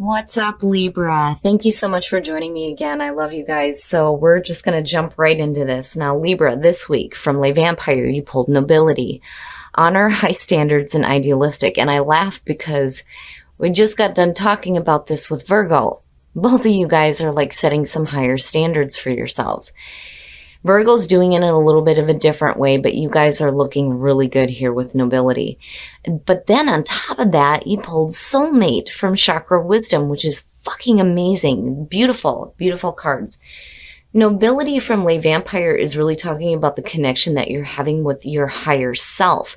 What's up, Libra? Thank you so much for joining me again. I love you guys. So we're just going to jump right into this. Now, Libra, this week from Le Vampire, you pulled nobility, honor, high standards, and idealistic. And I laughed because we just got done talking about this with Virgo. Both of you guys are like setting some higher standards for yourselves. Virgo's doing it in a little bit of a different way, but you guys are looking really good here with nobility. But then on top of that, you pulled soulmate from Chakra Wisdom, which is fucking amazing. Beautiful, beautiful cards. Nobility from Le Vampire is really talking about the connection that you're having with your higher self.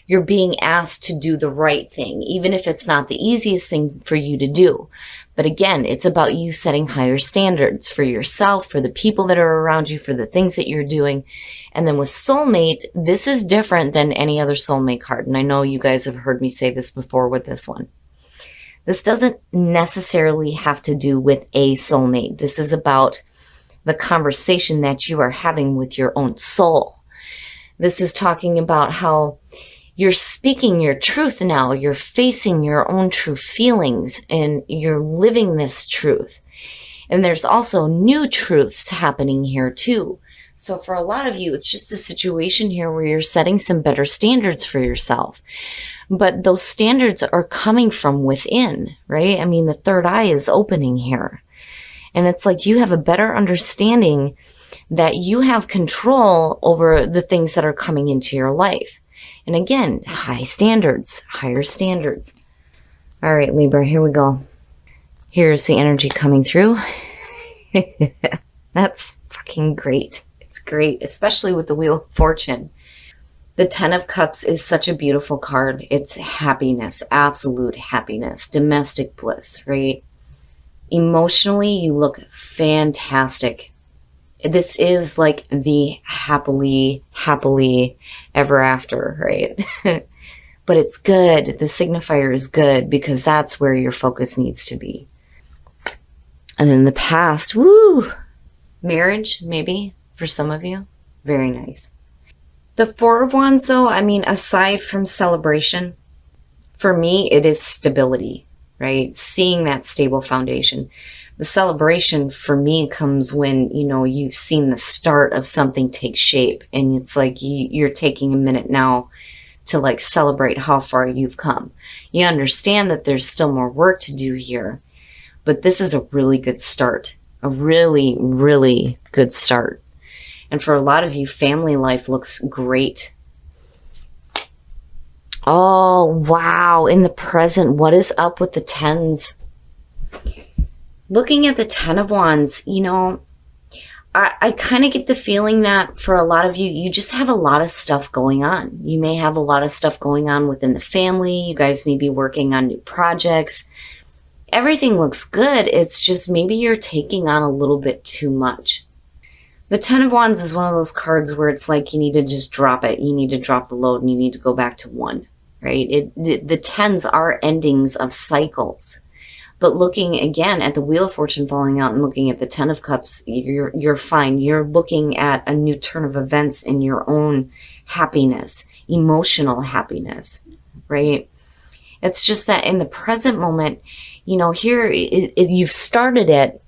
You're being asked to do the right thing, even if it's not the easiest thing for you to do. But again, it's about you setting higher standards for yourself, for the people that are around you, for the things that you're doing. And then with soulmate, this is different than any other soulmate card. And I know you guys have heard me say this before with this one. This doesn't necessarily have to do with a soulmate. This is about the conversation that you are having with your own soul. This is talking about how you're speaking your truth now. You're facing your own true feelings and you're living this truth. And there's also new truths happening here too. So for a lot of you, it's just a situation here where you're setting some better standards for yourself. But those standards are coming from within, right? I mean, the third eye is opening here. And it's like you have a better understanding that you have control over the things that are coming into your life. And again, high standards, higher standards. All right, Libra, here we go. Here's the energy coming through. That's fucking great. It's great, especially with the Wheel of Fortune. The Ten of Cups is such a beautiful card. It's happiness, absolute happiness, domestic bliss, right? Emotionally, you look fantastic. This is like the happily ever after, right? But it's good. The signifier is good because that's where your focus needs to be. And then the past, woo! Marriage, maybe, for some of you. Very nice. The Four of Wands, though, I mean, aside from celebration, for me, it is stability, right? Seeing that stable foundation. The celebration for me comes when, you know, you've seen the start of something take shape and it's like you're taking a minute now to like celebrate how far you've come. You understand that there's still more work to do here, but this is a really good start, a really, really good start. And for a lot of you, family life looks great. Oh, wow. In the present, what is up with the tens? Looking at the Ten of Wands, you know, I kind of get the feeling that for a lot of you, you just have a lot of stuff going on. You may have a lot of stuff going on within the family. You guys may be working on new projects. Everything looks good. It's just maybe you're taking on a little bit too much. The Ten of Wands is one of those cards where it's like you need to just drop it. You need to drop the load and you need to go back to one, right? The tens are endings of cycles. But looking again at the Wheel of Fortune falling out and looking at the Ten of Cups, you're fine. You're looking at a new turn of events in your own happiness, emotional happiness, right? It's just that in the present moment, you know, here you've started it,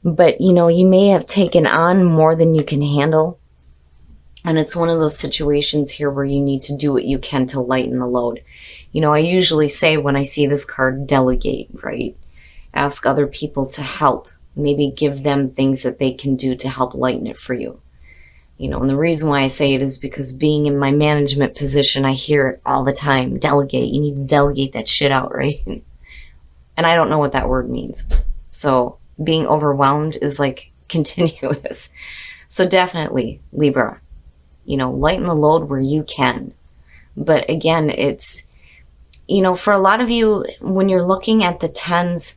but, you know, you may have taken on more than you can handle. And it's one of those situations here where you need to do what you can to lighten the load. You know, I usually say when I see this card, delegate, right? Ask other people to help. Maybe give them things that they can do to help lighten it for you. You know, and the reason why I say it is because being in my management position, I hear it all the time. Delegate. You need to delegate that shit out, right? And I don't know what that word means. So being overwhelmed is like continuous. So definitely, Libra, you know, lighten the load where you can. But again, it's, you know, for a lot of you, when you're looking at the tens,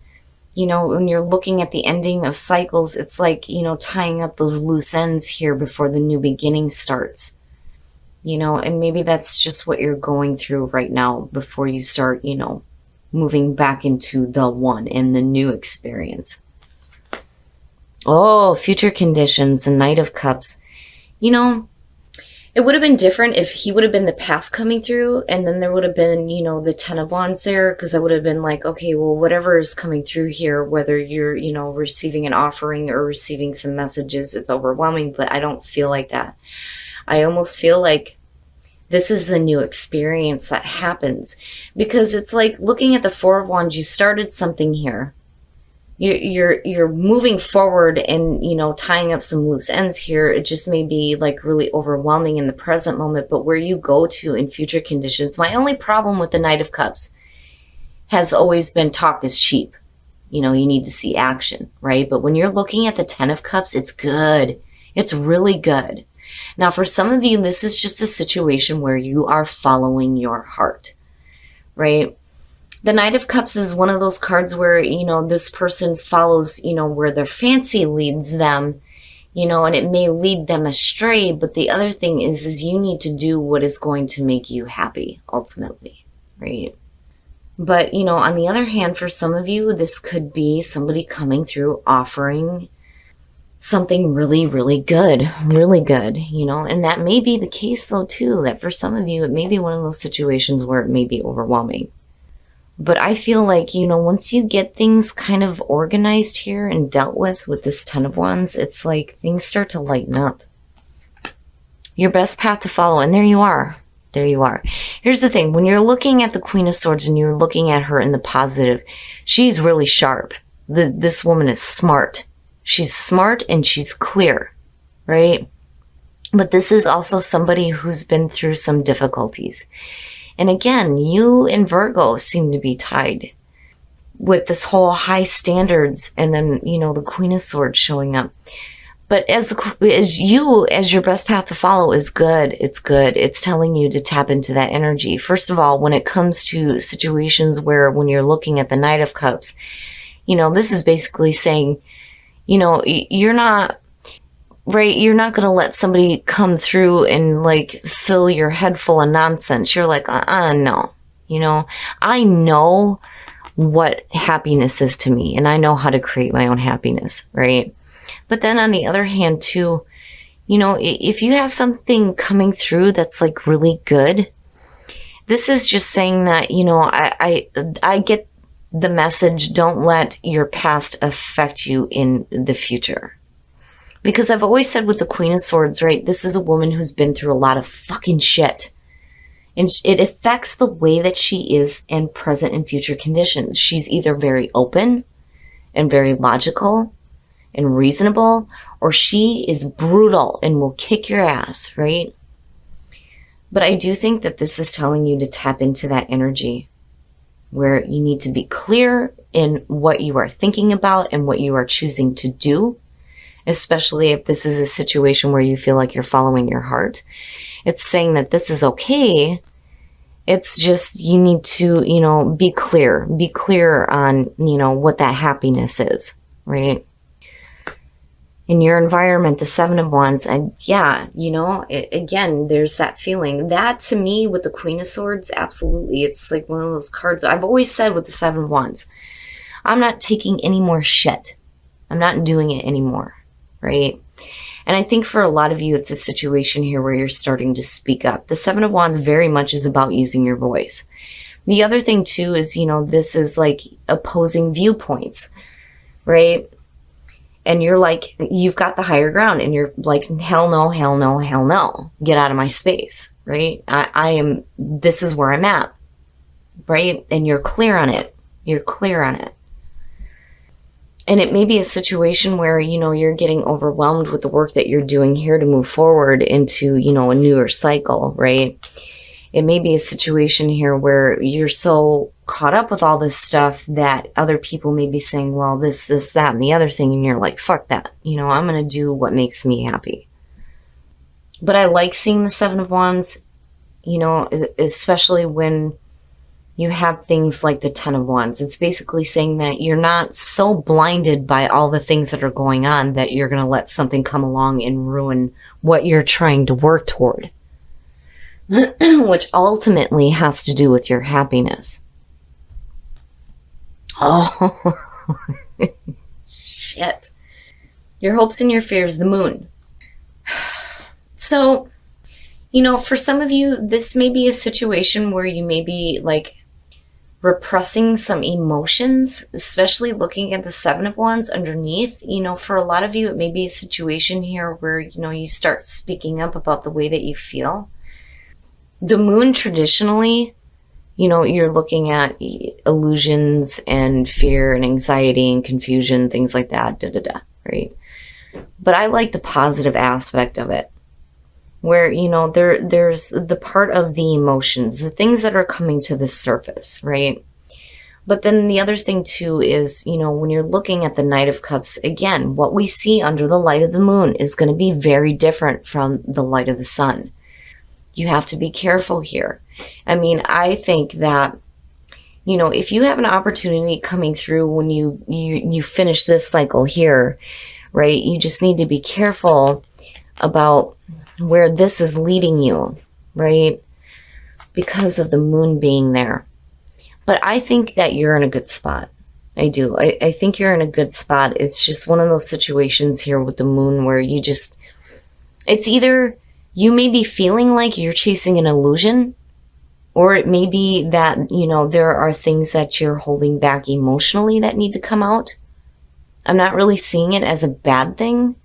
you know, when you're looking at the ending of cycles, it's like, you know, tying up those loose ends here before the new beginning starts. You know, and maybe that's just what you're going through right now before you start, you know, moving back into the one and the new experience. Oh, future conditions, the Knight of Cups. You know, It would have been different if he would have been the past coming through, and then there would have been, you know, the Ten of Wands there, because I would have been like, okay, well, whatever is coming through here, whether you're, you know, receiving an offering or receiving some messages, it's overwhelming, but I don't feel like that. I almost feel like this is the new experience that happens, because it's like looking at the Four of Wands, you started something here. You're moving forward and, you know, tying up some loose ends here. It just may be like really overwhelming in the present moment, but where you go to in future conditions. My only problem with the Knight of Cups has always been talk is cheap. You know, you need to see action, right? But when you're looking at the Ten of Cups, it's good. It's really good. Now, for some of you, this is just a situation where you are following your heart, right? The Knight of Cups is one of those cards where, you know, this person follows, you know, where their fancy leads them, you know, and it may lead them astray. But the other thing is you need to do what is going to make you happy ultimately, right? But, you know, on the other hand, for some of you, this could be somebody coming through offering something really, really good, you know, and that may be the case though, too, that for some of you, it may be one of those situations where it may be overwhelming. But I feel like, you know, once you get things kind of organized here and dealt with this Ten of Wands, it's like things start to lighten up. Your best path to follow. And there you are. There you are. Here's the thing. When you're looking at the Queen of Swords and you're looking at her in the positive, she's really sharp. This woman is smart. She's smart and she's clear, right? But this is also somebody who's been through some difficulties. And again, you and Virgo seem to be tied with this whole high standards and then, you know, the Queen of Swords showing up. But as your best path to follow is good. It's good. It's telling you to tap into that energy. First of all, when it comes to situations where when you're looking at the Knight of Cups, you know, this is basically saying, you know, you're not... right, you're not going to let somebody come through and like fill your head full of nonsense. You're like, no. You know, I know what happiness is to me and I know how to create my own happiness, right? But then on the other hand too, you know, if you have something coming through that's like really good, this is just saying that, you know, I get the message, don't let your past affect you in the future. Because I've always said with the Queen of Swords, right, this is a woman who's been through a lot of fucking shit. And it affects the way that she is in present and future conditions. She's either very open and very logical and reasonable, or she is brutal and will kick your ass, right? But I do think that this is telling you to tap into that energy where you need to be clear in what you are thinking about and what you are choosing to do. Especially if this is a situation where you feel like you're following your heart. It's saying that this is okay. It's just you need to, you know, be clear. Be clear on, you know, what that happiness is, right? In your environment, the Seven of Wands, and yeah, you know, again, there's that feeling. That to me with the Queen of Swords, absolutely. It's like one of those cards. I've always said with the Seven of Wands, I'm not taking any more shit. I'm not doing it anymore. Right? And I think for a lot of you, it's a situation here where you're starting to speak up. The Seven of Wands very much is about using your voice. The other thing too is, you know, this is like opposing viewpoints, right? And you're like, you've got the higher ground and you're like, hell no, hell no, hell no. Get out of my space, right? This is where I'm at, right? And you're clear on it. You're clear on it. And it may be a situation where, you know, you're getting overwhelmed with the work that you're doing here to move forward into, you know, a newer cycle, right? It may be a situation here where you're so caught up with all this stuff that other people may be saying, well, this, that, and the other thing. And you're like, fuck that. You know, I'm going to do what makes me happy. But I like seeing the Seven of Wands, you know, especially when you have things like the Ten of Wands. It's basically saying that you're not so blinded by all the things that are going on that you're going to let something come along and ruin what you're trying to work toward. Which ultimately has to do with your happiness. Oh, shit. Your hopes and your fears, the moon. So, For some of you, this may be a situation where you may be like repressing some emotions, especially looking at the Seven of Wands underneath. For a lot of you, it may be a situation here where, you start speaking up about the way that you feel. The moon traditionally, you're looking at illusions and fear and anxiety and confusion, things like that, right? But I like the positive aspect of it, where, there's the part of the emotions, the things that are coming to the surface, right? But then the other thing too is, when you're looking at the Knight of Cups, again, what we see under the light of the moon is going to be very different from the light of the sun. You have to be careful here. I think that, if you have an opportunity coming through when you finish this cycle here, right, you just need to be careful about where this is leading you, right, because of the moon being there. But I think that you're in a good spot. I do. I think you're in a good spot. It's just one of those situations here with the moon where it's either you may be feeling like you're chasing an illusion, or it may be that, there are things that you're holding back emotionally that need to come out. I'm not really seeing it as a bad thing.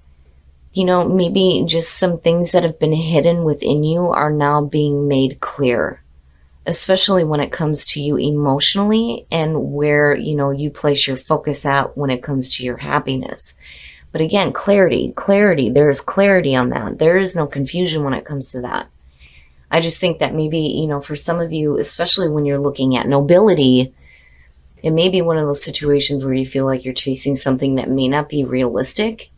Maybe just some things that have been hidden within you are now being made clear, especially when it comes to you emotionally and where, you place your focus at when it comes to your happiness. But again, clarity, there's clarity on that. There is no confusion when it comes to that. I just think that maybe, for some of you, especially when you're looking at nobility, it may be one of those situations where you feel like you're chasing something that may not be realistic.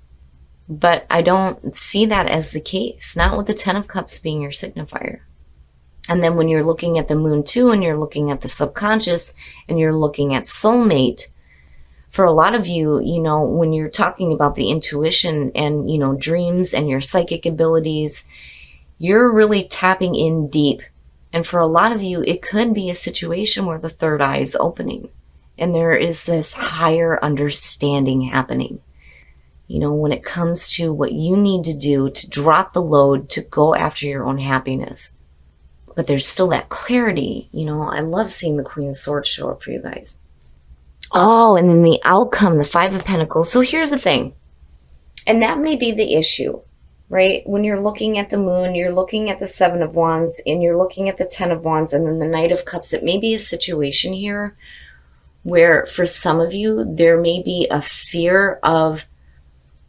But I don't see that as the case, not with the Ten of Cups being your signifier. And then when you're looking at the moon too, and you're looking at the subconscious, and you're looking at soulmate, for a lot of you, when you're talking about the intuition and, dreams and your psychic abilities, you're really tapping in deep. And for a lot of you, it could be a situation where the third eye is opening and there is this higher understanding happening. When it comes to what you need to do to drop the load, to go after your own happiness. But there's still that clarity. I love seeing the Queen of Swords show up for you guys. Oh, and then the outcome, the Five of Pentacles. So here's the thing. And that may be the issue, right? When you're looking at the moon, you're looking at the Seven of Wands, and you're looking at the Ten of Wands, and then the Knight of Cups. It may be a situation here where for some of you, there may be a fear of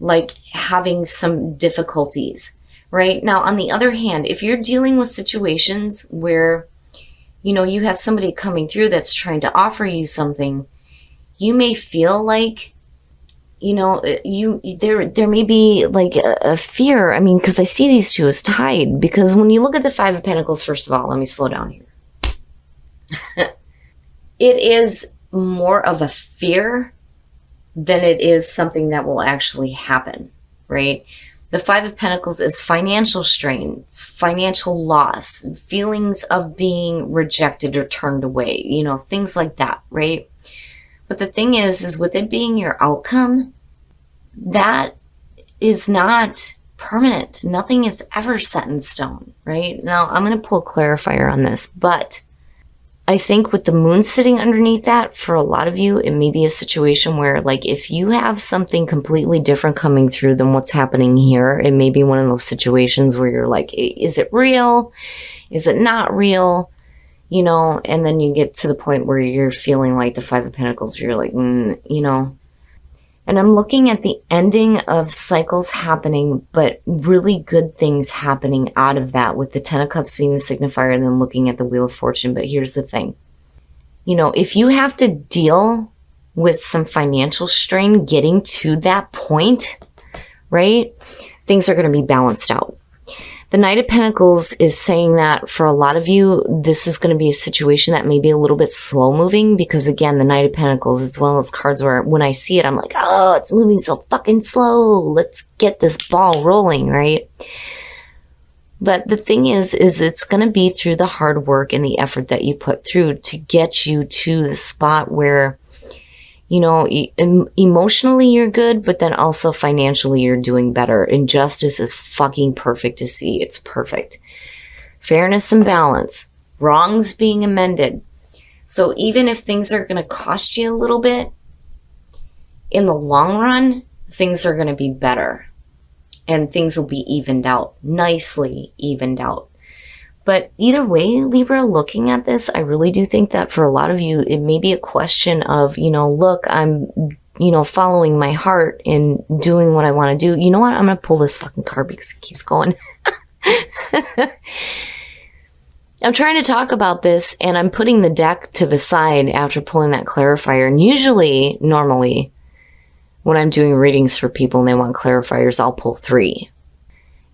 like having some difficulties, right? Now, on the other hand, if you're dealing with situations where, you have somebody coming through that's trying to offer you something, you may feel like, there may be like a fear. Because I see these two as tied, because when you look at the Five of Pentacles, first of all, let me slow down here. It is more of a fear than it is something that will actually happen, right? The Five of Pentacles is financial strains, financial loss, feelings of being rejected or turned away, things like that, right? But the thing is with it being your outcome, that is not permanent. Nothing is ever set in stone, right? Now, I'm going to pull a clarifier on this, but I think with the moon sitting underneath that, for a lot of you, it may be a situation where, like, if you have something completely different coming through than what's happening here, it may be one of those situations where you're like, is it real? Is it not real? And then you get to the point where you're feeling like the Five of Pentacles, you're like, And I'm looking at the ending of cycles happening, but really good things happening out of that, with the Ten of Cups being the signifier and then looking at the Wheel of Fortune. But here's the thing. If you have to deal with some financial strain getting to that point, right, things are going to be balanced out. The Knight of Pentacles is saying that for a lot of you, this is going to be a situation that may be a little bit slow moving, because again, the Knight of Pentacles, it's one of those cards where when I see it, I'm like, oh, it's moving so fucking slow. Let's get this ball rolling, right? But the thing is it's going to be through the hard work and the effort that you put through to get you to the spot where, emotionally you're good, but then also financially you're doing better. And justice is fucking perfect to see. It's perfect. fairness and balance, wrongs being amended. So even if things are going to cost you a little bit, in the long run, things are going to be better and things will be evened out, nicely evened out. But either way, Libra, looking at this, I really do think that for a lot of you, it may be a question of, look, I'm, following my heart and doing what I want to do. You know what? I'm going to pull this fucking card because it keeps going. I'm trying to talk about this and I'm putting the deck to the side after pulling that clarifier. And normally, when I'm doing readings for people and they want clarifiers, I'll pull 3.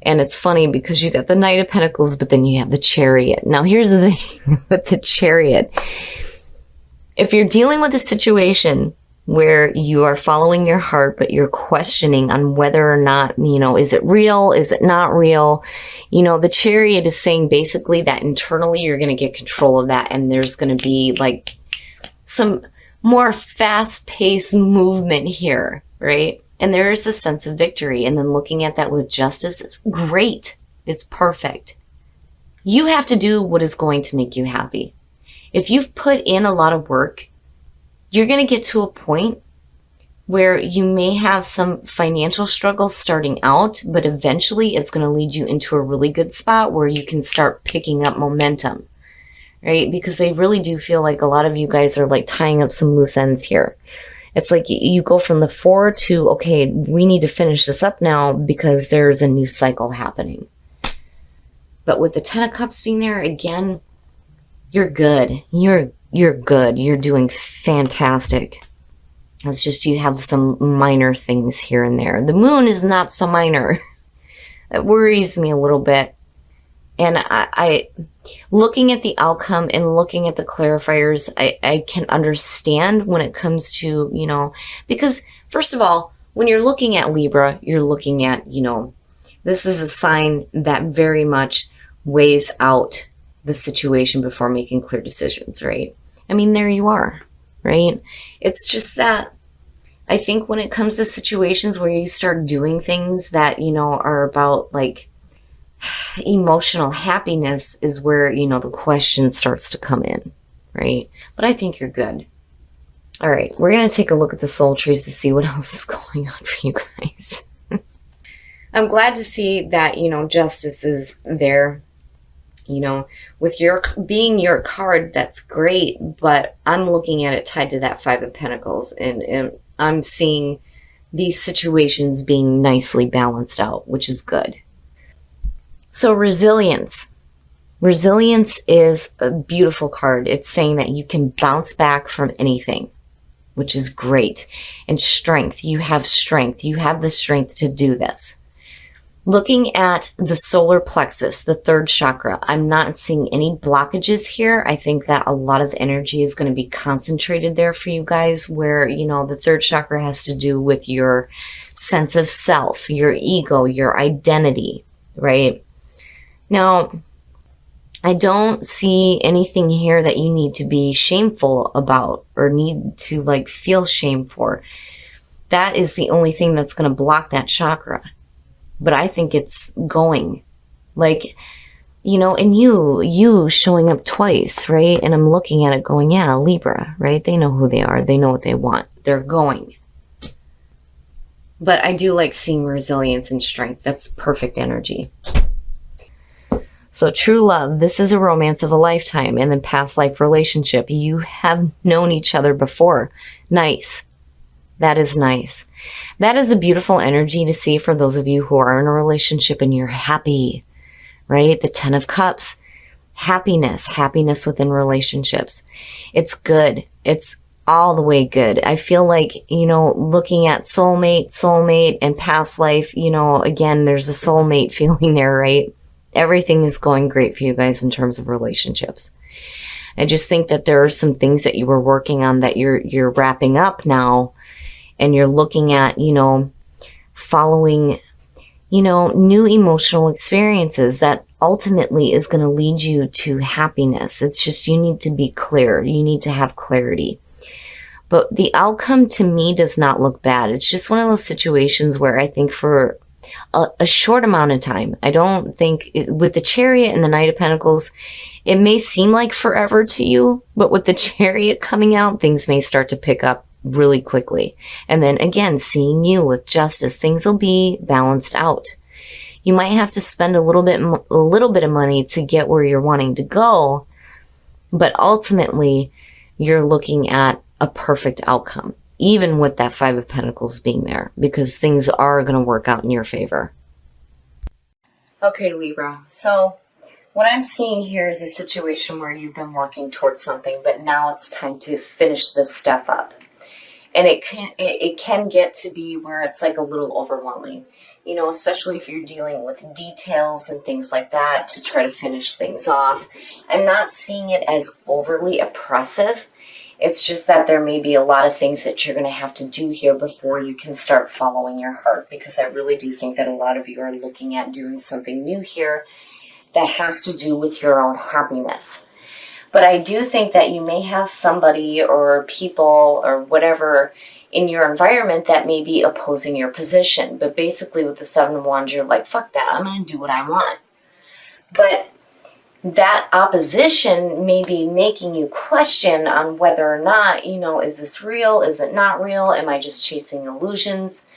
And it's funny because you got the Knight of Pentacles, but then you have the Chariot. Now, here's the thing with the Chariot. If you're dealing with a situation where you are following your heart, but you're questioning on whether or not, is it real? Is it not real? The Chariot is saying basically that internally you're going to get control of that. And there's going to be like some more fast-paced movement here, right? And there is a sense of victory. And then looking at that with justice is great. It's perfect. You have to do what is going to make you happy. If you've put in a lot of work, you're going to get to a point where you may have some financial struggles starting out, but eventually it's going to lead you into a really good spot where you can start picking up momentum, right? Because I really do feel like a lot of you guys are like tying up some loose ends here. It's like you go from the 4 to, okay, we need to finish this up now because there's a new cycle happening. But with the 10 of Cups being there, again, you're good. You're good. You're doing fantastic. It's just you have some minor things here and there. The Moon is not so minor. That worries me a little bit. And I looking at the outcome and looking at the clarifiers, I can understand when it comes to, because first of all, when you're looking at Libra, you're looking at, this is a sign that very much weighs out the situation before making clear decisions, right? I mean, there you are, right? It's just that I think when it comes to situations where you start doing things that, are about like emotional happiness is where, the question starts to come in, right? But I think you're good. All right, we're going to take a look at the soul trees to see what else is going on for you guys. I'm glad to see that, justice is there. With your being your card, that's great, but I'm looking at it tied to that 5 of Pentacles, and I'm seeing these situations being nicely balanced out, which is good. So resilience. Resilience is a beautiful card. It's saying that you can bounce back from anything, which is great. And strength. You have strength. You have the strength to do this. Looking at the solar plexus, the 3rd chakra, I'm not seeing any blockages here. I think that a lot of energy is going to be concentrated there for you guys where, the 3rd chakra has to do with your sense of self, your ego, your identity, right? Now, I don't see anything here that you need to be shameful about or need to like feel shame for. That is the only thing that's going to block that chakra. But I think it's going like, and you showing up twice, right? And I'm looking at it going, yeah, Libra, right? They know who they are. They know what they want. They're going. But I do like seeing resilience and strength. That's perfect energy. So true love, this is a romance of a lifetime and then past life relationship. You have known each other before. Nice. That is nice. That is a beautiful energy to see for those of you who are in a relationship and you're happy, right? The 10 of Cups, happiness within relationships. It's good. It's all the way good. I feel like, looking at soulmate and past life, again, there's a soulmate feeling there, right? Everything is going great for you guys in terms of relationships. I just think that there are some things that you were working on that you're wrapping up now, and you're looking at, following, new emotional experiences that ultimately is going to lead you to happiness. It's just you need to be clear. You need to have clarity. But the outcome to me does not look bad. It's just one of those situations where I think for a short amount of time. I don't think, with the Chariot and the Knight of Pentacles, it may seem like forever to you, but with the Chariot coming out, things may start to pick up really quickly. And then again, seeing you with Justice, things will be balanced out. You might have to spend a little bit of money to get where you're wanting to go, but ultimately you're looking at a perfect outcome, even with that Five of Pentacles being there, because things are going to work out in your favor. Okay, Libra. So what I'm seeing here is a situation where you've been working towards something, but now it's time to finish this stuff up. And it can get to be where it's like a little overwhelming, you know, especially if you're dealing with details and things like that to try to finish things off. I'm not seeing it as overly oppressive. It's just that there may be a lot of things that you're going to have to do here before you can start following your heart, because I really do think that a lot of you are looking at doing something new here that has to do with your own happiness. But I do think that you may have somebody or people or whatever in your environment that may be opposing your position. But basically with the Seven of Wands, you're like, fuck that, I'm going to do what I want. But that opposition may be making you question on whether or not, you know, is this real? Is it not real? Am I just chasing illusions?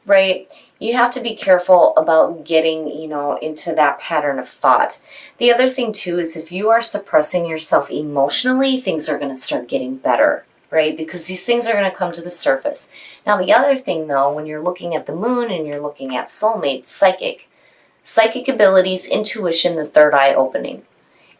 Right? You have to be careful about getting, you know, into that pattern of thought. The other thing too is if you are suppressing yourself emotionally, things are going to start getting better, right? Because these things are going to come to the surface. Now, the other thing though, when you're looking at the moon and you're looking at soulmates, psychic abilities, intuition, the third eye opening,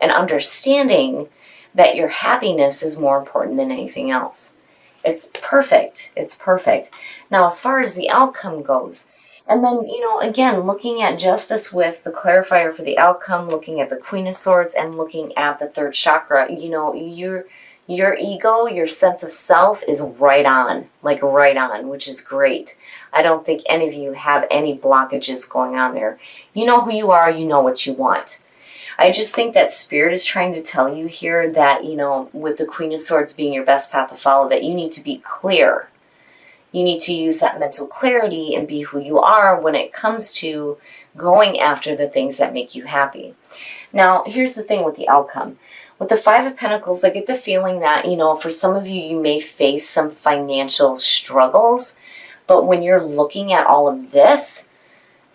and understanding that your happiness is more important than anything else. It's perfect. It's perfect. Now, as far as the outcome goes, and then, you know, again, looking at Justice with the clarifier for the outcome, looking at the Queen of Swords and looking at the third chakra, you know, your ego, your sense of self is right on, like right on, which is great. I don't think any of you have any blockages going on there. You know who you are, you know what you want. I just think that Spirit is trying to tell you here that, you know, with the Queen of Swords being your best path to follow, that you need to be clear. You need to use that mental clarity and be who you are when it comes to going after the things that make you happy. Now, here's the thing with the outcome. With the Five of Pentacles, I get the feeling that, you know, for some of you, you may face some financial struggles, but when you're looking at all of this,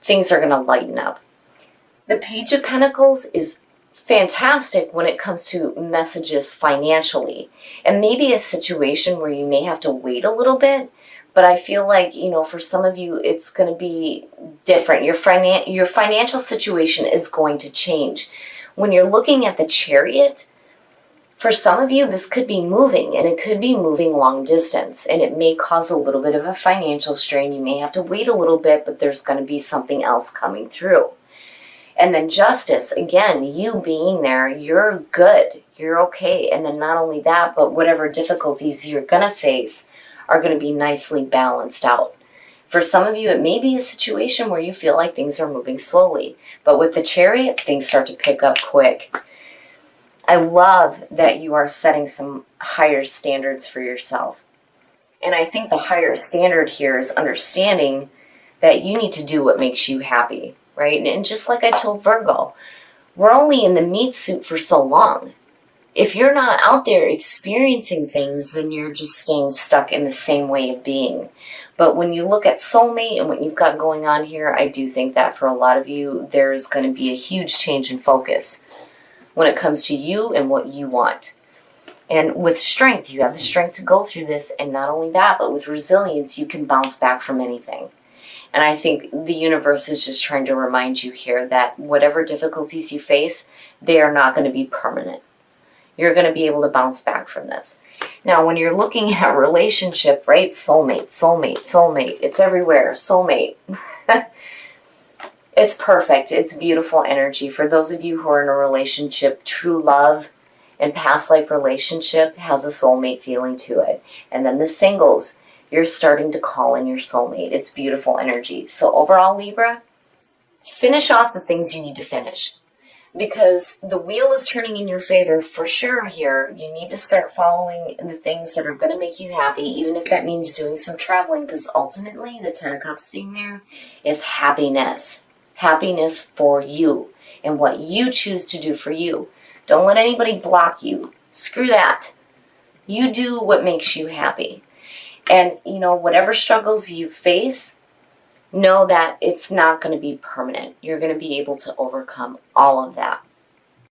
things are going to lighten up. The Page of Pentacles is fantastic when it comes to messages financially, and maybe a situation where you may have to wait a little bit, but I feel like, you know, for some of you, it's going to be different. Your financial situation is going to change. When you're looking at the Chariot, for some of you, this could be moving, and it could be moving long distance, and it may cause a little bit of a financial strain. You may have to wait a little bit, but there's going to be something else coming through. And then Justice, again, you being there, you're good, you're okay. And then not only that, but whatever difficulties you're going to face are going to be nicely balanced out. For some of you, it may be a situation where you feel like things are moving slowly. But with the Chariot, things start to pick up quick. I love that you are setting some higher standards for yourself. And I think the higher standard here is understanding that you need to do what makes you happy. Right? And just like I told Virgo, we're only in the meat suit for so long. If you're not out there experiencing things, then you're just staying stuck in the same way of being. But when you look at soulmate and what you've got going on here, I do think that for a lot of you, there's going to be a huge change in focus when it comes to you and what you want. And with strength, you have the strength to go through this. And not only that, but with resilience, you can bounce back from anything. And I think the universe is just trying to remind you here that whatever difficulties you face, they are not going to be permanent. You're going to be able to bounce back from this. Now, when you're looking at relationship, right? Soulmate, soulmate, soulmate. It's everywhere. Soulmate. It's perfect. It's beautiful energy. For those of you who are in a relationship, true love and past life relationship has a soulmate feeling to it. And then the singles, you're starting to call in your soulmate. It's beautiful energy. So overall, Libra, finish off the things you need to finish. because the wheel is turning in your favor for sure here. You need to start following the things that are going to make you happy, even if that means doing some traveling, because ultimately the Ten of Cups being there is happiness. Happiness for you and what you choose to do for you. Don't let anybody block you. Screw that. You do what makes you happy. And, whatever struggles you face, know that it's not going to be permanent. You're going to be able to overcome all of that.